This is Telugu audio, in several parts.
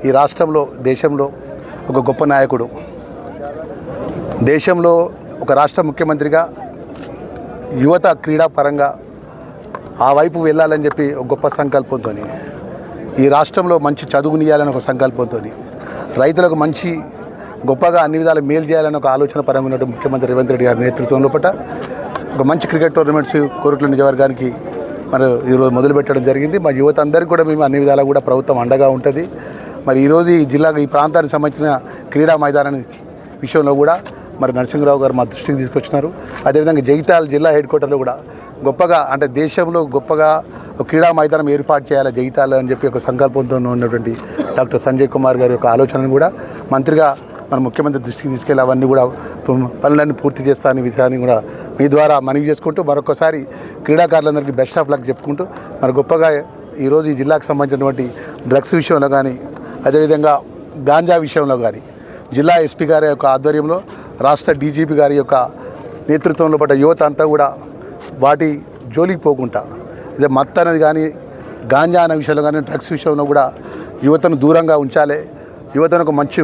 ఈ రాష్ట్రంలో దేశంలో ఒక గొప్ప నాయకుడు, దేశంలో ఒక రాష్ట్ర ముఖ్యమంత్రిగా యువత క్రీడా పరంగా ఆ వైపు వెళ్ళాలని చెప్పి ఒక గొప్ప సంకల్పంతో, ఈ రాష్ట్రంలో మంచి చదువునియాలని ఒక సంకల్పంతో, రైతులకు మంచి గొప్పగా అన్ని విధాలు మేలు చేయాలని ఒక ఆలోచన పరంగా ఉన్నటువంటి ముఖ్యమంత్రి రేవంత్ రెడ్డి గారి నేతృత్వంలో ఒక మంచి క్రికెట్ టోర్నమెంట్స్ కోరుట్ల నియోజకవర్గానికి మరి ఈరోజు మొదలుపెట్టడం జరిగింది. మా యువత అందరికీ కూడా మేము అన్ని విధాలా కూడా ప్రభుత్వం అండగా ఉంటుంది. మరి ఈరోజు ఈ జిల్లాకు ఈ ప్రాంతానికి సంబంధించిన క్రీడా మైదానానికి విషయంలో కూడా మరి నరసింహరావు గారు మా దృష్టికి తీసుకొచ్చినారు. అదేవిధంగా జగిత్యాల జిల్లా హెడ్ క్వార్టర్లో కూడా గొప్పగా అంటే దేశంలో గొప్పగా క్రీడా మైదానం ఏర్పాటు చేయాలి జగిత్యాల అని చెప్పి ఒక సంకల్పంతో ఉన్నటువంటి డాక్టర్ సంజయ్ కుమార్ గారి యొక్క ఆలోచనను కూడా మంత్రిగా మన ముఖ్యమంత్రి దృష్టికి తీసుకెళ్ళి అవన్నీ కూడా పనులన్నీ పూర్తి చేస్తానని విషయాన్ని కూడా మీ ద్వారా మనవి చేసుకుంటూ మరొకసారి క్రీడాకారులందరికీ బెస్ట్ ఆఫ్ లక్ చెప్పుకుంటూ మరి గొప్పగా ఈరోజు ఈ జిల్లాకు సంబంధించినటువంటి డ్రగ్స్ విషయంలో కానీ అదేవిధంగా గాంజా విషయంలో కానీ జిల్లా ఎస్పీ గారి యొక్క ఆధ్వర్యంలో రాష్ట్ర డీజీపీ గారి యొక్క నేతృత్వంలో పడ్డ యువత అంతా కూడా వాటి జోలికి పోకుండా ఇదే మత్తు అనేది కానీ గాంజా అనే విషయంలో కానీ డ్రగ్స్ విషయంలో కూడా యువతను దూరంగా ఉంచాలి, యువతను ఒక మంచి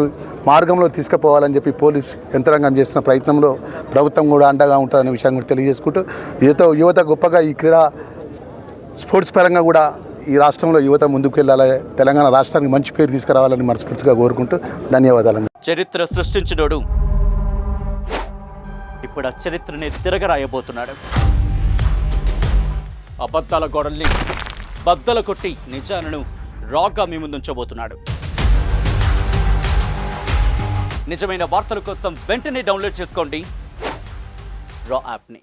మార్గంలో తీసుకుపోవాలని చెప్పి పోలీస్ యంత్రాంగం చేస్తున్న ప్రయత్నంలో ప్రభుత్వం కూడా అండగా ఉంటుందనే విషయాన్ని కూడా తెలియజేసుకుంటూ యువత గొప్పగా ఈ క్రీడా స్పోర్ట్స్ పరంగా కూడా ఈ రాష్ట్రంలో యువత ముందుకు వెళ్ళాలి, తెలంగాణ రాష్ట్రానికి మంచి పేరు తీసుకురావాలని మనస్ఫూర్తిగా కోరుకుంటూ ధన్యవాదాలు. చరిత్ర సృష్టించినోడు ఇప్పుడు ఆ చరిత్రని తిరగరాయబోతున్నాడు. అబద్ధాల గోడల్ని బద్దలు కొట్టి నిజాలను రాగా మీ ముందుంచబోతున్నాడు. నిజమైన వార్తల కోసం వెంటనే డౌన్లోడ్ చేసుకోండి రా యాప్ని.